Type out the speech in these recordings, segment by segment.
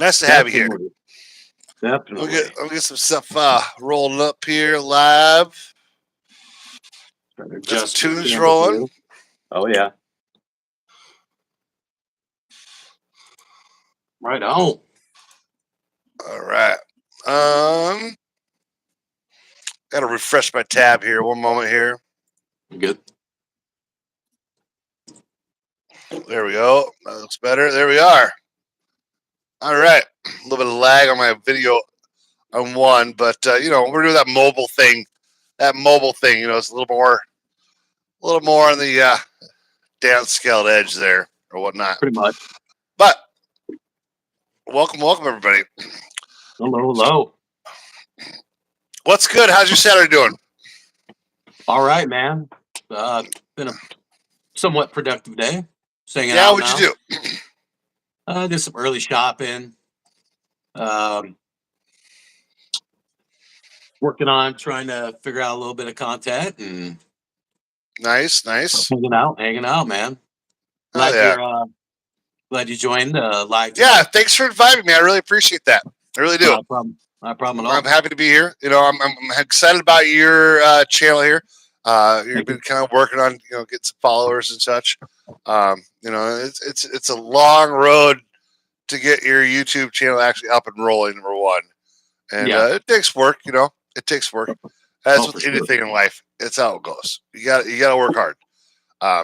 Nice to have you here. Definitely. Definitely. I'll get some stuff rolling up here live. Got some Just the tunes camera rolling. view. Oh yeah. Right on. All right. Got to refresh my tab here. One moment here. Good. There we go. That looks better. There we are. All right. A little bit of lag on my video on one, but we're doing that mobile thing. That mobile thing, it's a little more on the downscaled edge there or whatnot. Pretty much. But welcome, everybody. Hello. What's good? How's your Saturday doing? All right, man. Been a somewhat productive day. Singing Yeah, out what'd now. you do? Did some early shopping. Working on trying to figure out a little bit of content and Nice. hanging out, man. Glad you joined live. Yeah, thanks for inviting me. I really appreciate that. I really do. Not a problem at all. I'm happy to be here. I'm excited about your channel here. You've been kind of working on get some followers and such. It's a long road to get your YouTube channel actually up and rolling. Number one, and it takes work. It takes work. As with anything in life, it's how it goes. You got to work hard.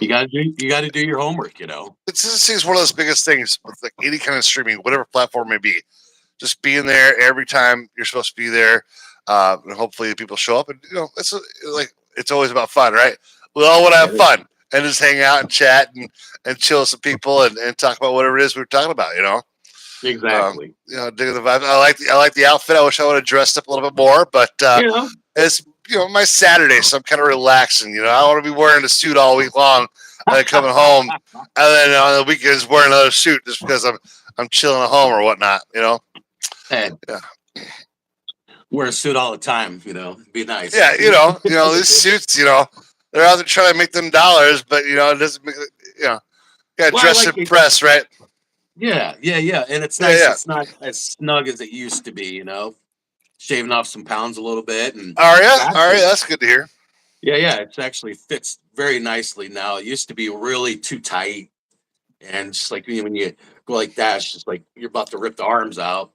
You got to do your homework. It's one of those biggest things with like any kind of streaming, whatever platform it may be. Just being there every time you're supposed to be there, and hopefully people show up. And it's always about fun, right? We all want to have fun and just hang out and chat and chill with some people and talk about whatever it is we're talking about. Exactly. Digging the vibe. I like the outfit. I wish I would have dressed up a little bit more, but it's my Saturday, so I'm kind of relaxing. I don't want to be wearing a suit all week long, and then coming home, and then on the weekends wearing another suit just because I'm chilling at home or whatnot. Hey, wear a suit all the time. Be nice. Yeah, these suits. They're out there trying to make them dollars, but it doesn't make got to dress to impress, right? Yeah, and it's nice. Yeah. It's not as snug as it used to be. Shaving off some pounds a little bit. And all right, that's good to hear. Yeah, it actually fits very nicely now. It used to be really too tight, and just like when you go like that, it's just like you're about to rip the arms out.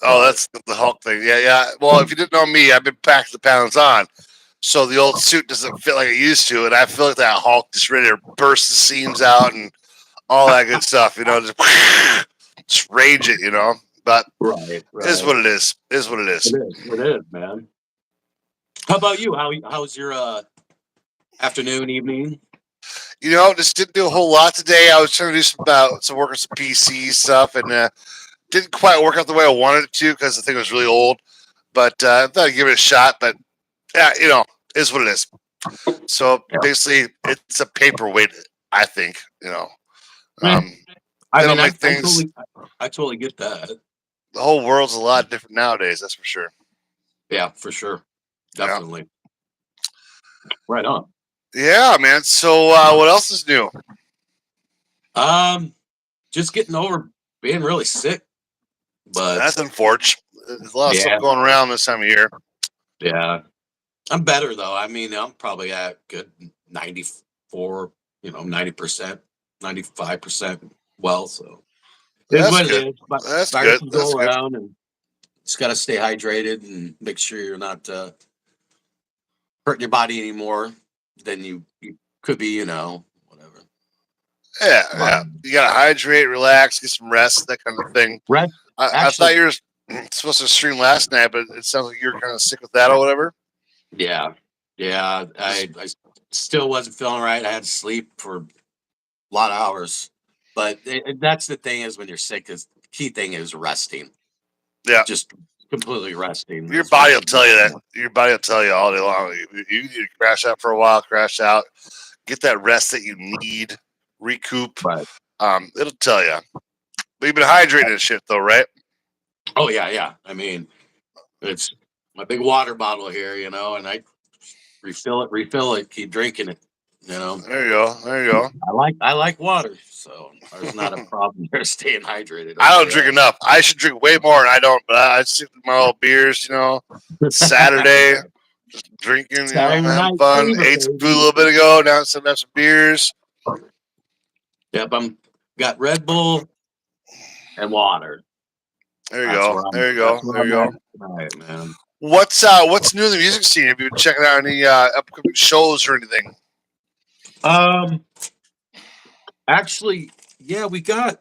Oh, that's the Hulk thing. Yeah. Well, if you didn't know me, I've been packing the pounds on, so the old suit doesn't fit like it used to, and I feel like that Hulk just ready to burst the seams out and all that good stuff. Just rage it. But right. Is what it is. It is, man. How about you? How's your afternoon, evening? Just didn't do a whole lot today. I was trying to do some work on some PC stuff, and didn't quite work out the way I wanted it to because the thing was really old. But I thought I'd give it a shot. But yeah, is what it is. So basically, it's a paperweight. I think. I totally get that. The whole world's a lot different nowadays. That's for sure. Yeah, for sure. Definitely. Yeah. Right on. Yeah, man. So what else is new? Just getting over being really sick. But that's unfortunate. There's a lot of stuff going around this time of year. Yeah. I'm better though. I mean, I'm probably at good 94, 90%, 95% well, so that's what good. It is. But that's good. That's go around and just got to stay hydrated and make sure you're not hurting your body any more than you could be, whatever. Yeah. You gotta hydrate, relax, get some rest, that kind of thing. Rest. I thought you were supposed to stream last night, but it sounds like you're kind of sick with that or whatever. Yeah. I still wasn't feeling right. I had to sleep for a lot of hours, but that's the thing is when you're sick, is the key thing is resting. Yeah, just completely resting. Your body will tell you that. Your body will tell you all day long. You need to crash out for a while, crash out, get that rest that you need, recoup. Right. It'll tell you. But you've been hydrating and shit, though, right? Oh yeah. I mean, it's my big water bottle here, and I refill it, keep drinking it. You know, There you go. There you go. I like water, so there's not a problem there staying hydrated. I Okay, don't drink enough. I should drink way more, and I don't. But I stick with my little beers. Saturday, drinking. Saturday Having night fun. fever, Ate some food a baby. little bit ago. Now it's time to have some beers. Yep, I'm got Red Bull and water. There you go. There you go. That's where There you I'm go. at tonight, man. What's new in the music scene? Have you been checking out any upcoming shows or anything? Um, actually, yeah, we got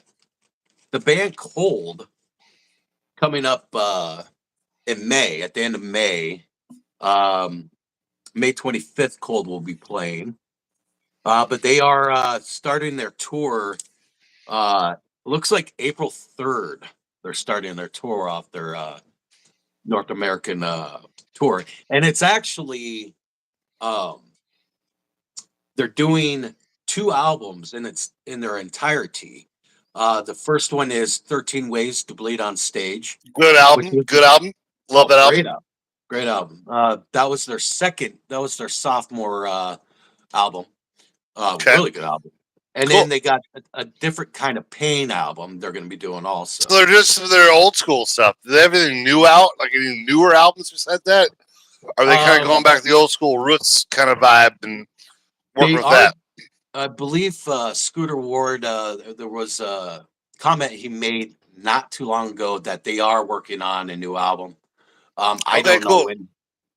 the band Cold coming up in May, at the end of May. Um, May 25th, Cold will be playing. But they are starting their tour. Looks like April 3rd. They're starting their tour off their North American tour, and it's actually um, they're doing two albums, and it's in their entirety. The first one is 13 Ways to Bleed on Stage, Good which album. is Good album. Love oh, that album. great album. That was their second. That was their sophomore album. Okay. Really good album. And Cool. then they got a different kind of Pain album they're going to be doing also. So they're just some of their old school stuff. Do they have anything new out? Like any newer albums besides that? Are they kind of Um, going back to the old school roots kind of vibe and working they with are, that? I believe, Scooter Ward. There was a comment he made not too long ago that they are working on a new album. I Okay, don't know cool. when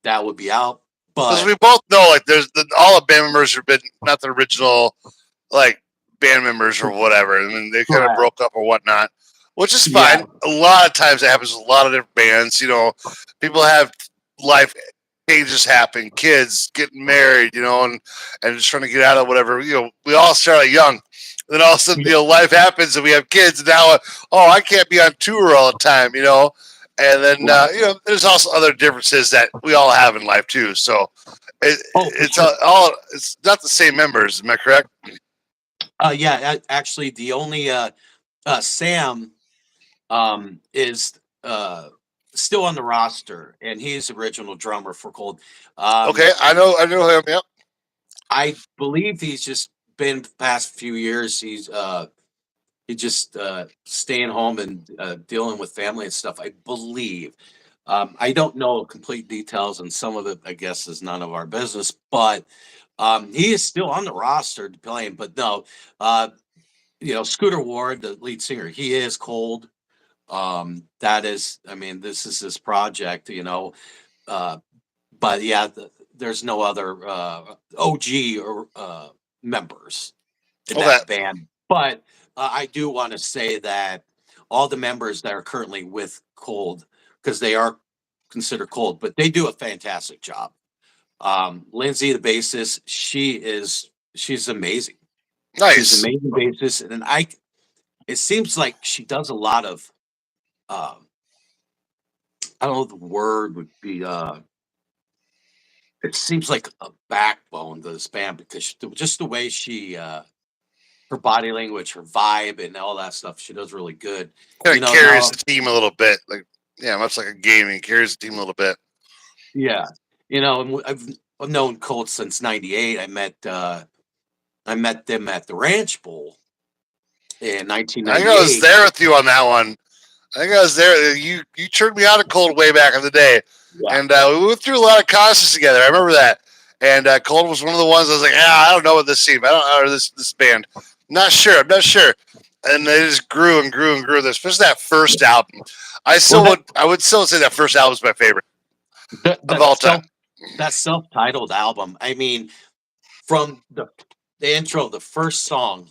that would be out, Because but we both know, like, all the band members have been not the original, like, band members or whatever, and then they kind of correct. broke up or whatnot, which is Yeah, fine. A lot of times it happens with a lot of different bands. People have life changes happen, kids getting married, and just trying to get out of whatever. We all start out young. Then all of a sudden, life happens and we have kids. And now, oh, I can't be on tour all the time. And then, right. there's also other differences that we all have in life too. So Oh, for it's sure. it's not the same members. Am I correct? Yeah, actually, the only Sam is still on the roster, and he's the original drummer for Cold. Okay, I know him. Yep. I believe he's just been the past few years. He just staying home and dealing with family and stuff. I believe. I don't know complete details, and some of it, I guess, is none of our business. But he is still on the roster playing. But no, uh, Scooter Ward, the lead singer, he is Cold. That is, I mean, this is his project. Uh, but yeah, there's no other OG or members in Okay. that band. But I do want to say that all the members that are currently with Cold, because they are considered Cold, but they do a fantastic job. Lindsay, the bassist, she's amazing. She's Nice. an amazing bassist, and it seems like she does a lot of um, I don't know the word would be it seems like a backbone to this band because just the way she her body language, her vibe, and all that stuff. She does really good. Kind You of know, carries now, the team a little bit. Like, yeah, much like a gaming carries the team a little bit. yeah, and I've known Colt since '98. I met them at the Ranch Bowl in I think I was 1998. there with you on that one. I think I was there. You turned me out of Cold way back in the day, Yeah, and we went through a lot of concerts together. I remember that. And Cold was one of the ones I was like, I don't know what this team. I don't or this band. Not sure. I'm not sure. And they just grew and grew and grew. Especially that first album. well, I would still say that first album is my favorite of that all time. self-titled album. I mean, from the intro, the first song,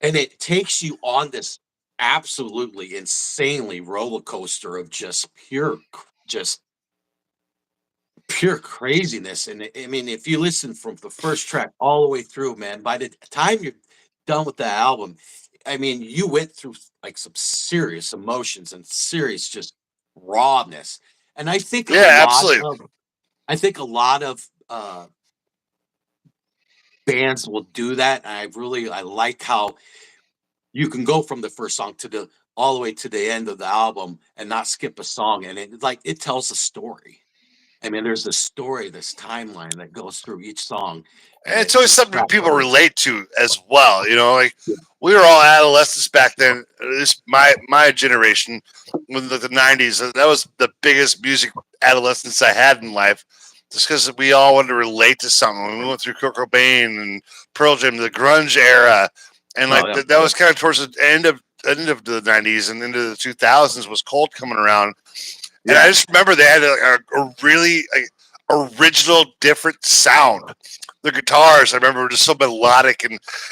and it takes you on this absolutely insanely roller coaster of just pure craziness. And I mean, if you listen from the first track all the way through, man, by the time you're done with the album, I mean, you went through like some serious emotions and serious just rawness. And Yeah, absolutely. I think a lot of bands will do that. And I like how you can go from the first song to the all the way to the end of the album and not skip a song, and it tells a story. I mean, there's this story, this timeline that goes through each song, And and it's it always just something cracks people me up. relate to as well. Like Yeah. we were all adolescents back then. This my generation, with the '90s. That was the biggest music adolescence I had in life, just because we all wanted to relate to something. We went through Kurt Cobain and Pearl Jam, the grunge era, and Oh like yeah, that was kind of towards the end of the '90s and into the 2000s was Cold coming around. And I yeah, just remember they had a really original, different sound. The guitars, I remember, were just so melodic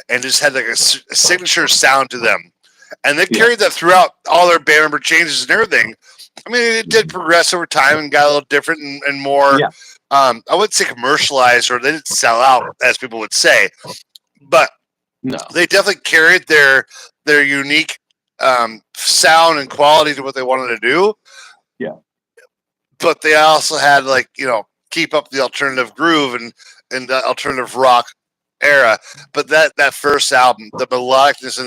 and just had like a signature sound to them. And they yeah, carried that throughout all their band member changes and everything. I mean, it did progress over time and got a little different and more. yeah. I wouldn't say commercialized, or they didn't sell out, as people would say, but No, they definitely carried their unique sound and quality to what they wanted to do, yeah, but they also had like keep up the alternative groove and the alternative rock era. But that first album, the melodicness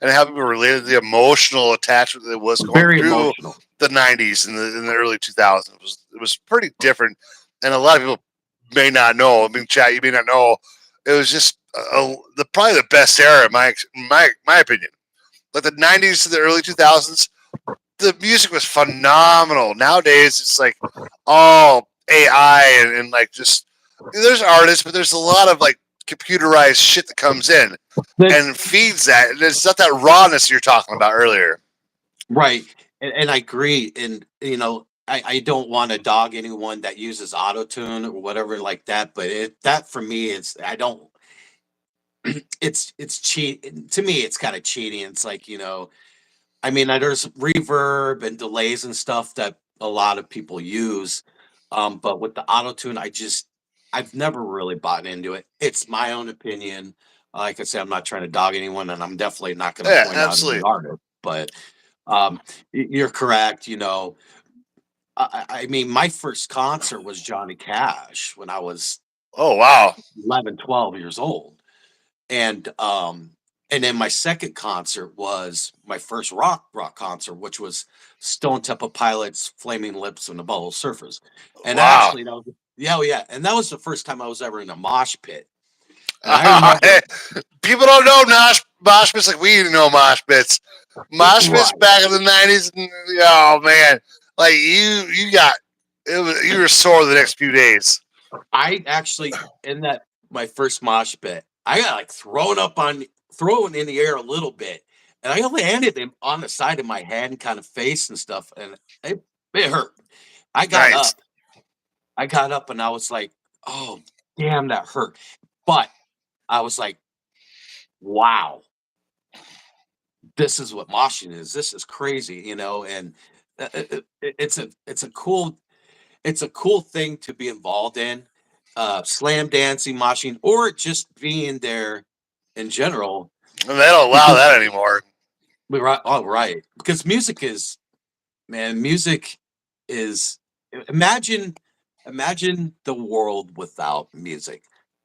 and how people related, the emotional attachment that was going very through emotional. the '90s and the early 2000s was pretty different. And a lot of people may not know. I mean, chat, you may not know. It was just probably the best era, in my opinion. Like the '90s to the early 2000s, the music was phenomenal. Nowadays, it's like all AI and like just there's artists, but there's a lot of like computerized shit that comes in Then and feeds that. And it's not that rawness you're talking about earlier. right, and I agree. And I don't want to dog anyone that uses auto tune or whatever like that. But that for me is I don't. It's cheat to me. It's kind of cheating. It's like I mean, there's reverb and delays and stuff that a lot of people use, but with the auto tune, I've never really bought into it. It's my own opinion. Like I said, I'm not trying to dog anyone, and I'm definitely not going to Yeah, point out any absolutely. artist. But you're correct. I mean, my first concert was Johnny Cash when I was Oh wow. 11, 12 years old. And and then my second concert was my first rock concert, which was Stone Temple Pilots, Flaming Lips, and the Butthole Surfers. And Wow. actually, that was yeah, oh, yeah, and that was the first time I was ever in a mosh pit. And I remember, People don't know mosh pits like we know mosh pits. Mosh pits right? back in the '90s. Oh man, like you got it was you were sore the next few days. I actually in that my first mosh pit, I got like thrown in the air a little bit, and I landed him on the side of my head and kind of face and stuff, and it hurt. I got Nice. up I got up and I was like, "Oh, damn, that hurt." But I was like, "Wow, this is what moshing is. This is crazy." And it's a cool thing to be involved in. Slam dancing, moshing, or just being there in general. And they don't allow Because that anymore. right, because music is imagine the world without music.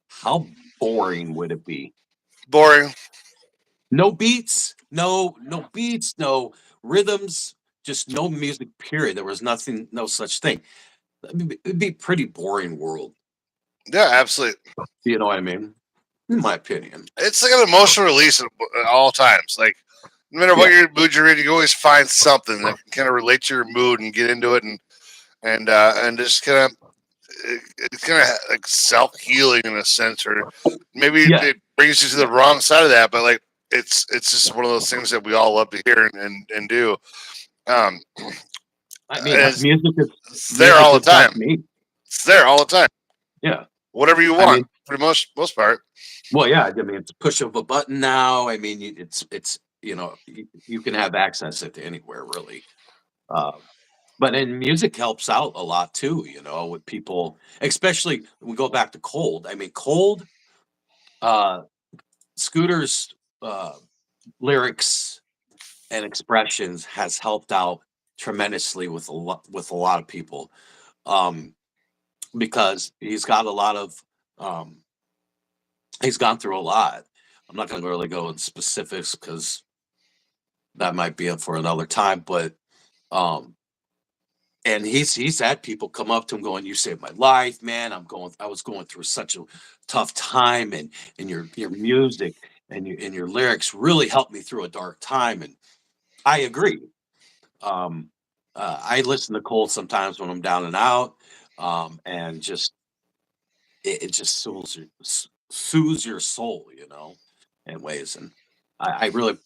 How boring would it be? Boring. No beats, no beats, no rhythms, just no music, period. There was nothing, no such thing. It'd be a pretty boring world. Yeah, absolutely. You know what I mean? In my opinion. It's like an emotional release at all times. Like no matter what Yeah. your mood you're in, you can always find something that can kind of relate to your mood and get into it and just kind of it's kind of like self healing in a sense, or maybe Yeah. it brings you to the wrong side of that, but like it's just one of those things that we all love to hear and do. Um, I mean, and it's there music all the has helped time. me. It's there all the time. Yeah. Whatever you I want, mean, for the most part. well, yeah, I mean, it's a push of a button now. I mean, it's you can have access it to anywhere really. Uh, but then music helps out a lot too, with people, especially when we go back to Cold. I mean, Cold, uh, Scooter's lyrics and expressions has helped out tremendously with a lot of people, um, because um, he's gone through a lot. I'm not going to really go in specifics because that might be up for another time, but um, and he's had people come up to him going, "You saved my life, man. I was going through such a tough time, and your music and your lyrics really helped me through a dark time." And I agree. Um, I listen to Cole sometimes when I'm down and out, and just it just soothes your soul, in ways. And I really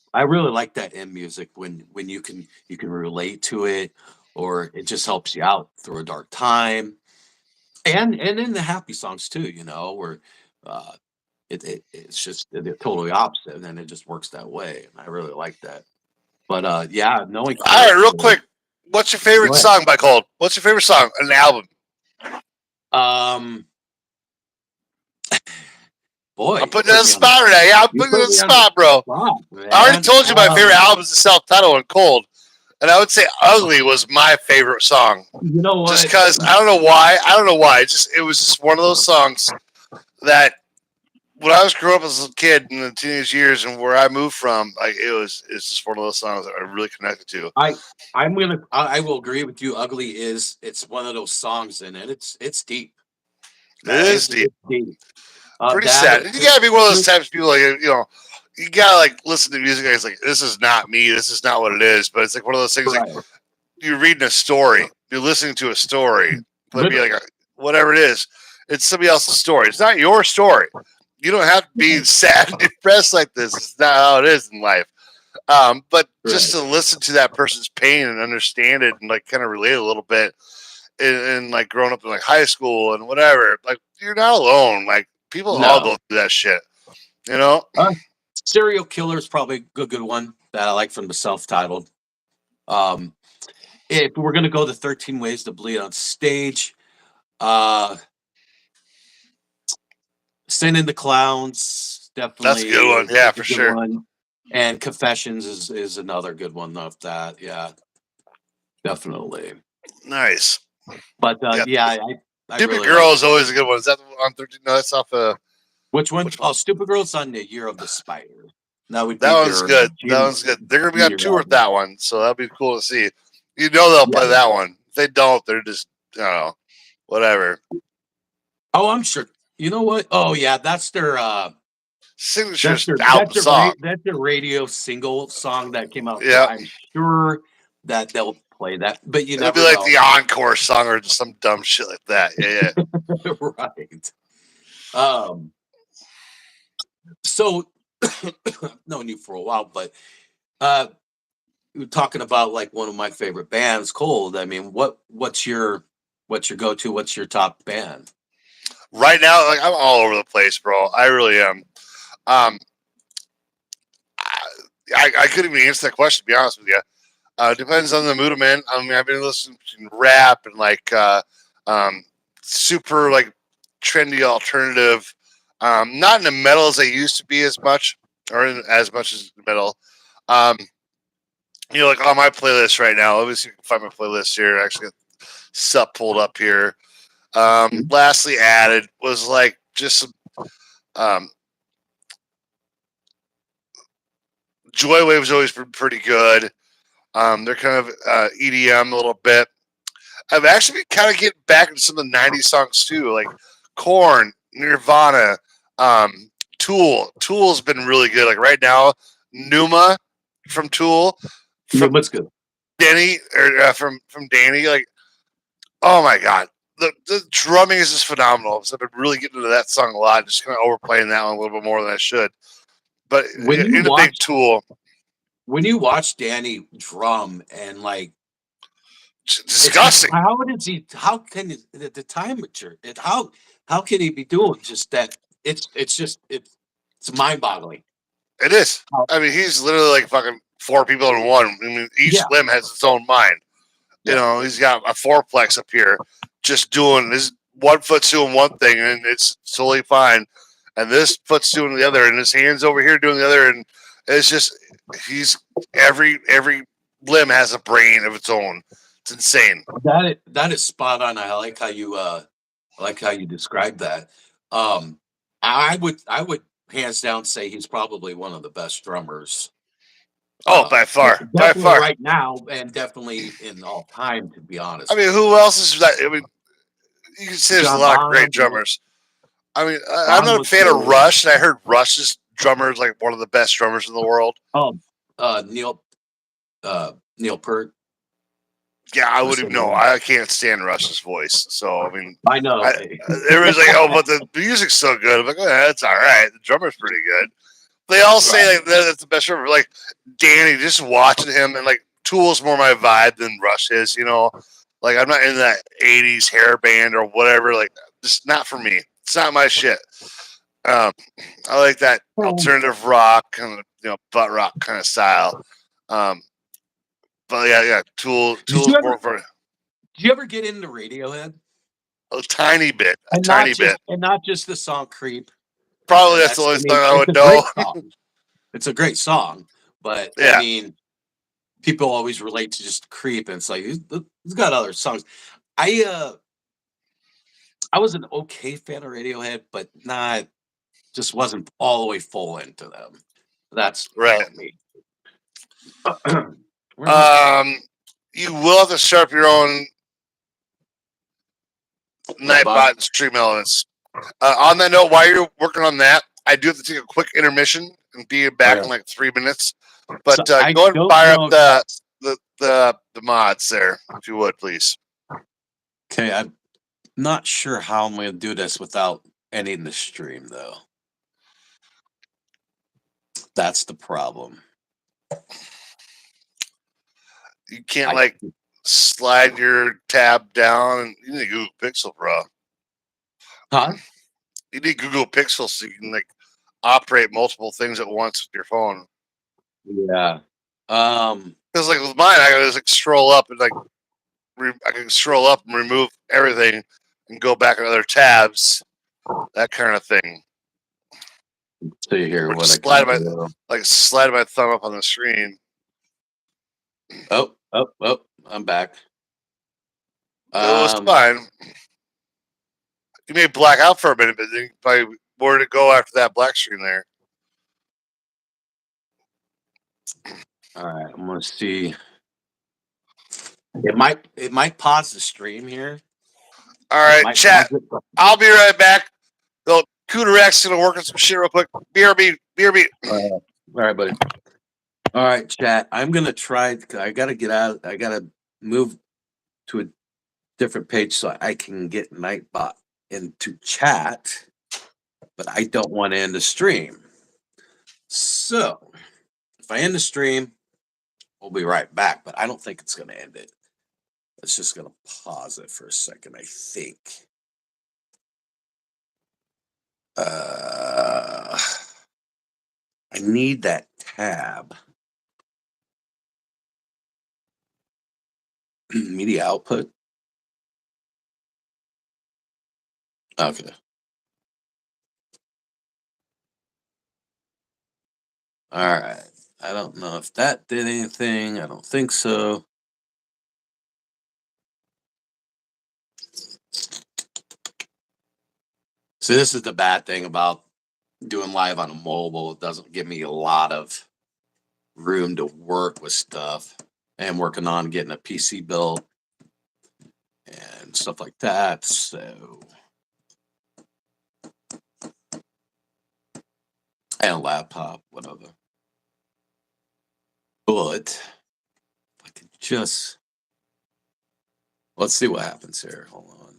like that in music when you can relate to it, or it just helps you out through a dark time, and in the happy songs too, where uh, it's just the totally opposite, and it just works that way. And I really like that. But yeah, knowing All right, real character. quick. What's your favorite Go ahead. song by Cold? What's your favorite song on the album? Um, boy, I'm you putting you on put the me on the spot right now. Yeah, I'm you putting you put on the me on the spot, bro. spot, I already man. told you my favorite album is the self-titled and Cold, and I would say "Ugly" was my favorite song. You know Just what? because I don't know why. I don't know why. It was just one of those songs that when I was growing up as a kid in the teenage years and where I moved from, like it's just one of those songs that I really connected to. I I will agree with you. Ugly is it's one of those songs, and it's deep. It is deep, It's deep. pretty That sad. And you gotta be one of those types of people, like you gotta like listen to music. And it's like this is not me. This is not what it is. But it's like one of those things like right, you're reading a story, you're listening to a story, but be like literally. whatever it is, it's somebody else's story. It's not your story. You don't have to be sad and depressed like this. It's not how it is in life. But just Right. to listen to that person's pain and understand it and like kind of relate a little bit, and like growing up in like high school and whatever, like you're not alone. Like people all No. go through that shit, you know. Uh, Serial Killer is probably a good one that I like from the self-titled. Um, if we're gonna go the 13 Ways to Bleed on Stage, uh, Sending the Clowns That's a definitely good one. Yeah, is a for good sure. one, and Confessions is another good one of that. Yeah, definitely. Nice. But Yeah, yeah, I Stupid really like Girl is always a good one. Is that on 13? No, that's off. which one? Which one? Oh, Stupid Girl's on the Year of the Spider. That would be That one's their good. That one's good. They're gonna be on junior tour with album. that one, so that'll be cool to see. You know they'll Yeah. play that one. If they don't, they're just I don't know, whatever. Oh, I'm sure. You know what? Oh yeah, Signature album that's song. their radio single song that came out. So Yeah, I'm sure that they'll play that, but you it'll be never like the know. encore song or just some dumb shit like that. Yeah, Right. Um, so I've known you for a while, but uh you were talking about like one of my favorite bands, Cold. I mean, what's your go-to? What's your top band? right now, like I'm all over the place, bro. I really am. Um, I couldn't even answer that question. To be honest with you, depends on the mood I'm in. I mean, I've been listening to rap and like um, super like trendy alternative. Not in the metal as I used to be as much, or in, as much as metal. Um, like on my playlist right now. Let me see if I can find my playlist here. I actually got stuff pulled up here. Mhm. Lastly added was like just some um, Joywave was always pretty good. They're kind of EDM a little bit. I've actually been kind of getting back into some of the '90s songs too, like Korn, Nirvana, Tool. Tool's been really good. Like right now, Numa from Tool, No, from what's good? Danny or from Danny. Like, oh my god, the drumming is just phenomenal. So I've been really getting into that song a lot. Just kind of overplaying that one a little bit more than I should. But When you in the big watch Tool, when you watch Danny drum and like it's disgusting. how does he how can the temperature how can he be doing just that it's just it's mind-boggling. It is. How, I mean, he's literally like fucking four people in one. I mean, each yeah, limb has its own mind. yeah. He's got a fourplex up here, just doing this. One foot's doing one thing, and it's totally fine, and this foot's doing the other, and his hands over here doing the other, and it's just he's every limb has a brain of its own. It's insane. That is spot on. I like how you describe that. Um I would hands down say he's probably one of the best drummers Oh, by far, by Definitely far. right now, and definitely in all time. To be honest, I mean, who else is that? I mean, you can say there's a John lot of great Bonham. drummers. I mean, I'm Bonham not a was fan of good. Rush, and I heard Rush's drummer is like one of the best drummers in the world. Oh, Neil, Neil Peart. Yeah, I Or wouldn't even know. something. I can't stand Rush's voice. So I mean, I know. everybody's like, "Oh, but the music's so good." I'm like, "Oh, yeah, that's all right. The drummer's pretty good." They all say like that's the best drummer. Like Danny, just watching him and like Tool's more my vibe than Rush is. You know, like I'm not in that '80s hair band or whatever. Like, just not for me. It's not my shit. Um, I like that alternative rock kind of butt rock kind of style. Um, but yeah, Did you Tool's ever? more for Did you ever get into Radiohead? a tiny bit, And not just the song "Creep." Probably that's the only I song mean, I it's would a know. great song. It's a great song, but I Yeah, mean, people always relate to just "Creep," and it's like he's got other songs. I I was an okay fan of Radiohead, but not just wasn't all the way full into them. That's right. me. Where's my You will have to start up your own Nightbot? Nightbot and stream elements. On that note, while you're working on that, I do have to take a quick intermission and be back in Okay. like 3 minutes. So But I go ahead and don't fire up know. the mods there, if you would, please. Okay, I'm not sure how I'm going to do this without ending the stream, though. That's the problem. You can't I like slide your tab down. And you need Google Pixel, bro. huh? You need Google Pixel so you can like operate multiple things at once with your phone. Yeah. Because like with mine, I gotta just like scroll up and like I can scroll up and remove everything and go back on other tabs, that kind of thing. See here Or what I just can do. slide my thumb up on the screen. Oh! I'm back. It was Um. fine. You may black out for a minute, but then probably where to go after that black screen there. All right. I'm gonna see. It might pause the stream here. All It right, might pause chat. it. I'll be right back. Though Cooterac's gonna work on some shit real quick. BRB. All right, buddy. All right, chat. I'm gonna try. I gotta get out. I gotta move to a different page so I can get Nightbot into chat, but I don't want to end the stream. So if I end the stream, we'll be right back. But I don't think it's gonna end it. It's just gonna pause it for a second. I think. I need that tab. Media output. Okay. All right. I don't know if that did anything. I don't think so. So this is the bad thing about doing live on a mobile. It doesn't give me a lot of room to work with stuff. I am working on getting a PC built and stuff like that. So and a laptop, whatever. But I could just let's see what happens here. Hold on.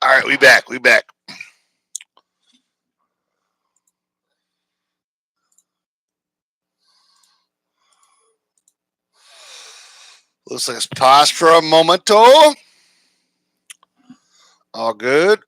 All right, we back. Looks like it's paused for a momento. All good.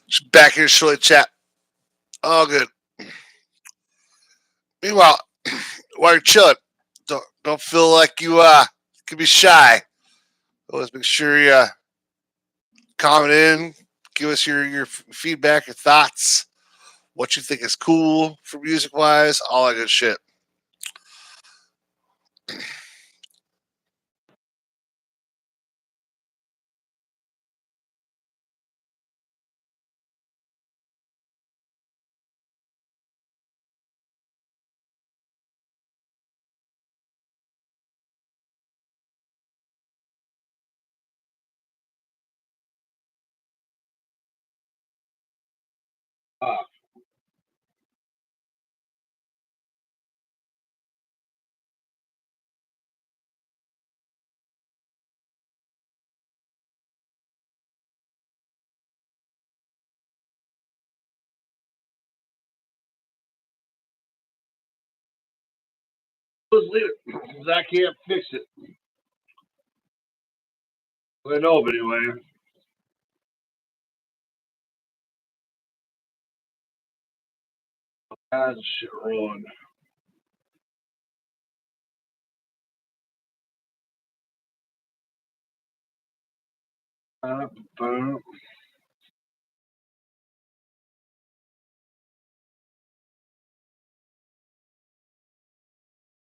Just back here shortly, chat. All good. Meanwhile, while you're chilling, don't feel like you can be shy. Always make sure you comment in, give us your feedback, your thoughts, what you think is cool for music wise, all that good shit. Just leave it because I can't fix it. I know, but anyway. How's the shit rolling? Boom.